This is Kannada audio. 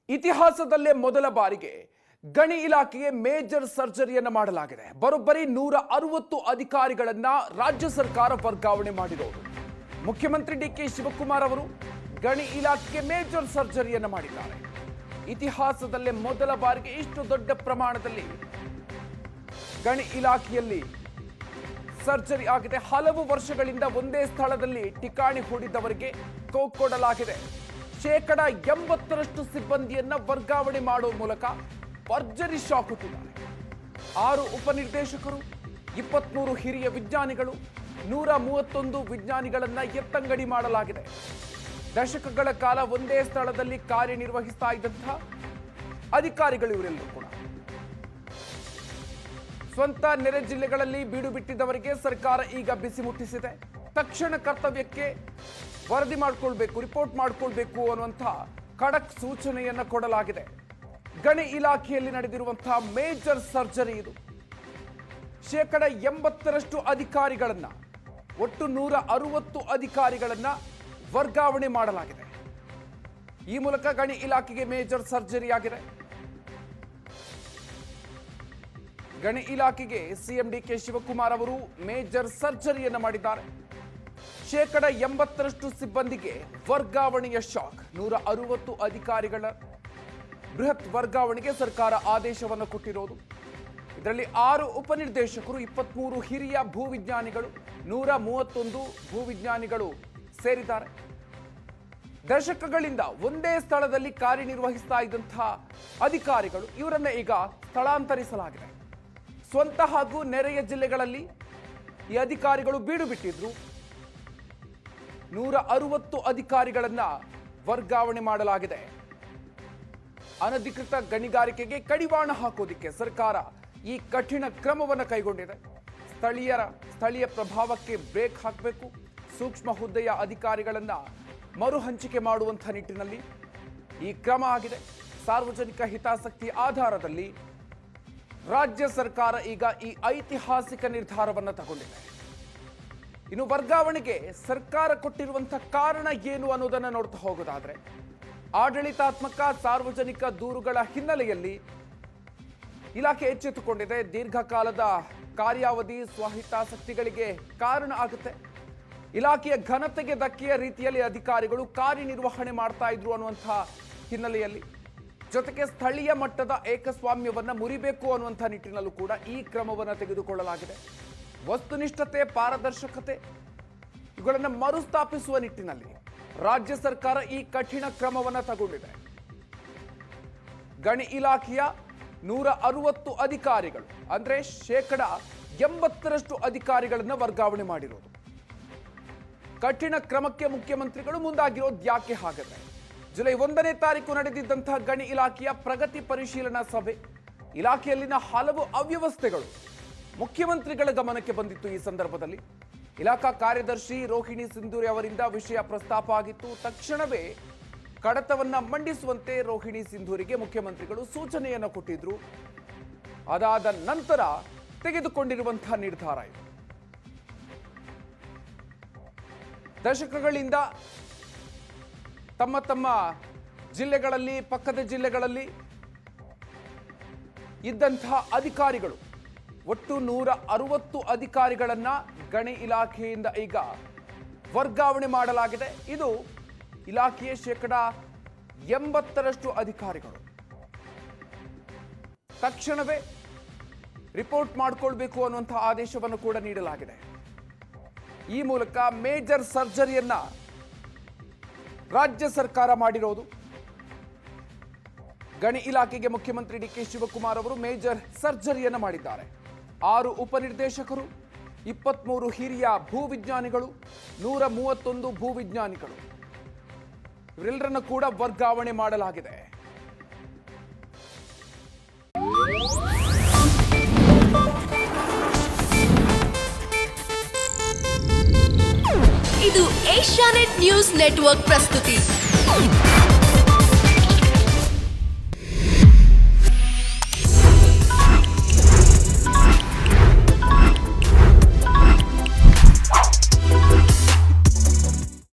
ಇತಿಹಾಸದಲ್ಲೇ ಮೊದಲ ಬಾರಿಗೆ ಗಣಿ ಇಲಾಖೆಗೆ ಮೇಜರ್ ಸರ್ಜರಿಯನ್ನು ಮಾಡಲಾಗಿದೆ. ಬರೋಬ್ಬರಿ 160 ಅಧಿಕಾರಿಗಳನ್ನ ರಾಜ್ಯ ಸರ್ಕಾರ ವರ್ಗಾವಣೆ ಮಾಡಿರೋದು. ಮುಖ್ಯಮಂತ್ರಿ ಡಿಕೆ ಶಿವಕುಮಾರ್ ಅವರು ಗಣಿ ಇಲಾಖೆಗೆ ಮೇಜರ್ ಸರ್ಜರಿಯನ್ನು ಮಾಡಿದ್ದಾರೆ. ಇತಿಹಾಸದಲ್ಲೇ ಮೊದಲ ಬಾರಿಗೆ ಇಷ್ಟು ದೊಡ್ಡ ಪ್ರಮಾಣದಲ್ಲಿ ಗಣಿ ಇಲಾಖೆಯಲ್ಲಿ ಸರ್ಜರಿ ಆಗಿದೆ. ಹಲವು ವರ್ಷಗಳಿಂದ ಒಂದೇ ಸ್ಥಳದಲ್ಲಿ ಠಿಕಾಣಿ ಹೂಡಿದ್ದವರಿಗೆ ಕೊಡಲಾಗಿದೆ. 80% ಸಿಬ್ಬಂದಿಯನ್ನ ವರ್ಗಾವಣೆ ಮಾಡುವ ಮೂಲಕ ಭರ್ಜರಿ ಶಾಕ್ ಕೊಟ್ಟಿದ್ದಾರೆ. 6 ಉಪನಿರ್ದೇಶಕರು, 23 ಹಿರಿಯ ವಿಜ್ಞಾನಿಗಳು, 131 ವಿಜ್ಞಾನಿಗಳನ್ನ ಎತ್ತಂಗಡಿ ಮಾಡಲಾಗಿದೆ. ದಶಕಗಳ ಕಾಲ ಒಂದೇ ಸ್ಥಳದಲ್ಲಿ ಕಾರ್ಯನಿರ್ವಹಿಸ್ತಾ ಇದ್ದಂತಹ ಅಧಿಕಾರಿಗಳು ಇವರೆಲ್ಲರೂ ಕೂಡ ಸ್ವಂತ ನೆರೆ ಜಿಲ್ಲೆಗಳಲ್ಲಿ ಬೀಡು ಬಿಟ್ಟಿದ್ದವರಿಗೆ ಸರ್ಕಾರ ಈಗ ಬಿಸಿ ಮುಟ್ಟಿಸಿದೆ. ತಕ್ಷಣ ಕರ್ತವ್ಯಕ್ಕೆ ವರದಿ ಮಾಡಿಕೊಳ್ಬೇಕು, ರಿಪೋರ್ಟ್ ಮಾಡಿಕೊಳ್ಬೇಕು ಅನ್ನುವಂತಹ ಖಡಕ್ ಸೂಚನೆಯನ್ನ ಕೊಡಲಾಗಿದೆ. ಗಣಿ ಇಲಾಖೆಯಲ್ಲಿ ನಡೆದಿರುವಂತಹ ಮೇಜರ್ ಸರ್ಜರಿ ಇದು. 80% ಅಧಿಕಾರಿಗಳನ್ನ, ಒಟ್ಟು 160 ಅಧಿಕಾರಿಗಳನ್ನ ವರ್ಗಾವಣೆ ಮಾಡಲಾಗಿದೆ. ಈ ಮೂಲಕ ಗಣಿ ಇಲಾಖೆಗೆ ಮೇಜರ್ ಸರ್ಜರಿ ಆಗಿದೆ. ಗಣಿ ಇಲಾಖೆಗೆ ಸಿಎಂ ಡಿಕೆ ಶಿವಕುಮಾರ್ ಅವರು ಮೇಜರ್ ಸರ್ಜರಿಯನ್ನು ಮಾಡಿದ್ದಾರೆ. 80% ಸಿಬ್ಬಂದಿಗೆ ವರ್ಗಾವಣೆಯ ಶಾಕ್. 160 ಅಧಿಕಾರಿಗಳ ಬೃಹತ್ ವರ್ಗಾವಣೆಗೆ ಸರ್ಕಾರ ಆದೇಶವನ್ನು ಕೊಟ್ಟಿರೋದು. ಇದರಲ್ಲಿ 6 ಉಪನಿರ್ದೇಶಕರು, 23 ಹಿರಿಯ ಭೂವಿಜ್ಞಾನಿಗಳು, 131 ಭೂವಿಜ್ಞಾನಿಗಳು ಸೇರಿದ್ದಾರೆ. ದಶಕಗಳಿಂದ ಒಂದೇ ಸ್ಥಳದಲ್ಲಿ ಕಾರ್ಯನಿರ್ವಹಿಸ್ತಾ ಇದ್ದಂತಹ ಅಧಿಕಾರಿಗಳು ಇವರನ್ನ ಈಗ ಸ್ಥಳಾಂತರಿಸಲಾಗಿದೆ. ಸ್ವಂತ ಹಾಗೂ ನೆರೆಯ ಜಿಲ್ಲೆಗಳಲ್ಲಿ ಈ ಅಧಿಕಾರಿಗಳು ಬೀಡು ಬಿಟ್ಟಿದ್ರು. 160 ಅಧಿಕಾರಿಗಳನ್ನ ವರ್ಗಾವಣೆ ಮಾಡಲಾಗಿದೆ. ಅನಧಿಕೃತ ಗಣಿಗಾರಿಕೆಗೆ ಕಡಿವಾಣ ಹಾಕೋದಿಕ್ಕೆ ಸರ್ಕಾರ ಈ ಕಠಿಣ ಕ್ರಮವನ್ನು ಕೈಗೊಂಡಿದೆ. ಸ್ಥಳೀಯ ಪ್ರಭಾವಕ್ಕೆ ಬ್ರೇಕ್ ಹಾಕಬೇಕು. ಸೂಕ್ಷ್ಮ ಹುದ್ದೆಯ ಅಧಿಕಾರಿಗಳನ್ನ ಮರು ಹಂಚಿಕೆ ಮಾಡುವಂತಹ ನಿಟ್ಟಿನಲ್ಲಿ ಈ ಕ್ರಮ ಆಗಿದೆ. ಸಾರ್ವಜನಿಕ ಹಿತಾಸಕ್ತಿ ಆಧಾರದಲ್ಲಿ ರಾಜ್ಯ ಸರ್ಕಾರ ಈಗ ಈ ಐತಿಹಾಸಿಕ ನಿರ್ಧಾರವನ್ನು ತಗೊಂಡಿದೆ. ಇನ್ನು ವರ್ಗಾವಣೆಗೆ ಸರ್ಕಾರ ಕೊಟ್ಟಿರುವಂತಹ ಕಾರಣ ಏನು ಅನ್ನೋದನ್ನು ನೋಡ್ತಾ ಹೋಗೋದಾದ್ರೆ, ಆಡಳಿತಾತ್ಮಕ ಸಾರ್ವಜನಿಕ ದೂರುಗಳ ಹಿನ್ನೆಲೆಯಲ್ಲಿ ಇಲಾಖೆ ಎಚ್ಚೆತ್ತುಕೊಂಡಿದೆ. ದೀರ್ಘಕಾಲದ ಕಾರ್ಯಾವಧಿ ಸ್ವಹಿತಾಸಕ್ತಿಗಳಿಗೆ ಕಾರಣ ಆಗುತ್ತೆ. ಇಲಾಖೆಯ ಘನತೆಗೆ ಧಕ್ಕೆಯ ರೀತಿಯಲ್ಲಿ ಅಧಿಕಾರಿಗಳು ಕಾರ್ಯನಿರ್ವಹಣೆ ಮಾಡ್ತಾ ಇದ್ರು ಅನ್ನುವಂತಹ ಹಿನ್ನೆಲೆಯಲ್ಲಿ, ಜೊತೆಗೆ ಸ್ಥಳೀಯ ಮಟ್ಟದ ಏಕಸ್ವಾಮ್ಯವನ್ನ ಮುರಿಬೇಕು ಅನ್ನುವಂಥ ನಿಟ್ಟಿನಲ್ಲೂ ಕೂಡ ಈ ಕ್ರಮವನ್ನು ತೆಗೆದುಕೊಳ್ಳಲಾಗಿದೆ. ವಸ್ತುನಿಷ್ಠತೆ, ಪಾರದರ್ಶಕತೆ ಇವುಗಳನ್ನು ಮರುಸ್ಥಾಪಿಸುವ ನಿಟ್ಟಿನಲ್ಲಿ ರಾಜ್ಯ ಸರ್ಕಾರ ಈ ಕಠಿಣ ಕ್ರಮವನ್ನು ತಗೊಂಡಿದೆ. ಗಣಿ ಇಲಾಖೆಯ 160 ಅಧಿಕಾರಿಗಳು ಅಂದ್ರೆ 80% ಅಧಿಕಾರಿಗಳನ್ನ ವರ್ಗಾವಣೆ ಮಾಡಿರೋದು. ಕಠಿಣ ಕ್ರಮಕ್ಕೆ ಮುಖ್ಯಮಂತ್ರಿಗಳು ಮುಂದಾಗಿರೋದು ಯಾಕೆ ಹಾಗಾದ್ರೆ? ಜುಲೈ 1ನೇ ತಾರೀಕು ನಡೆದಿದ್ದಂತಹ ಗಣಿ ಇಲಾಖೆಯ ಪ್ರಗತಿ ಪರಿಶೀಲನಾ ಸಭೆ, ಇಲಾಖೆಯಲ್ಲಿನ ಹಲವು ಅವ್ಯವಸ್ಥೆಗಳು ಮುಖ್ಯಮಂತ್ರಿಗಳ ಗಮನಕ್ಕೆ ಬಂದಿತ್ತು. ಈ ಸಂದರ್ಭದಲ್ಲಿ ಇಲಾಖಾ ಕಾರ್ಯದರ್ಶಿ ರೋಹಿಣಿ ಸಿಂಧೂರಿ ಅವರಿಂದ ವಿಷಯ ಪ್ರಸ್ತಾಪ ಆಗಿತ್ತು. ತಕ್ಷಣವೇ ಕಡತವನ್ನ ಮಂಡಿಸುವಂತೆ ರೋಹಿಣಿ ಸಿಂಧೂರಿಗೆ ಮುಖ್ಯಮಂತ್ರಿಗಳು ಸೂಚನೆಯನ್ನು ಕೊಟ್ಟಿದ್ರು. ಅದಾದ ನಂತರ ತೆಗೆದುಕೊಂಡಿರುವಂತಹ ನಿರ್ಧಾರ ಇದು. ದಶಕಗಳಿಂದ ತಮ್ಮ ಜಿಲ್ಲೆಗಳಲ್ಲಿ, ಪಕ್ಕದ ಜಿಲ್ಲೆಗಳಲ್ಲಿ ಇದ್ದಂತಹ ಅಧಿಕಾರಿಗಳು, ಒಟ್ಟು 160 ಅಧಿಕಾರಿಗಳನ್ನ ಗಣಿ ಇಲಾಖೆಯಿಂದ ಈಗ ವರ್ಗಾವಣೆ ಮಾಡಲಾಗಿದೆ. ಇದು ಇಲಾಖೆಯ 80% ಅಧಿಕಾರಿಗಳು ತಕ್ಷಣವೇ ರಿಪೋರ್ಟ್ ಮಾಡಿಕೊಳ್ಬೇಕು ಅನ್ನುವಂತಹ ಆದೇಶವನ್ನು ಕೂಡ ನೀಡಲಾಗಿದೆ. ಈ ಮೂಲಕ ಮೇಜರ್ ಸರ್ಜರಿಯನ್ನ ರಾಜ್ಯ ಸರ್ಕಾರ ಮಾಡಿರೋದು. ಗಣಿ ಇಲಾಖೆಗೆ ಮುಖ್ಯಮಂತ್ರಿ ಡಿಕೆ ಶಿವಕುಮಾರ್ ಅವರು ಮೇಜರ್ ಸರ್ಜರಿಯನ್ನು ಮಾಡಿದ್ದಾರೆ. 6 ಉಪನಿರ್ದೇಶಕರು, 23 ಹಿರಿಯ ಭೂವಿಜ್ಞಾನಿಗಳು, 131 ಭೂವಿಜ್ಞಾನಿಗಳು ಇವರೆಲ್ಲರನ್ನು ಕೂಡ ವರ್ಗಾವಣೆ ಮಾಡಲಾಗಿದೆ. ಇದು ಏಷ್ಯಾನೆಟ್ ನ್ಯೂಸ್ ನೆಟ್ವರ್ಕ್ ಪ್ರಸ್ತುತಿ.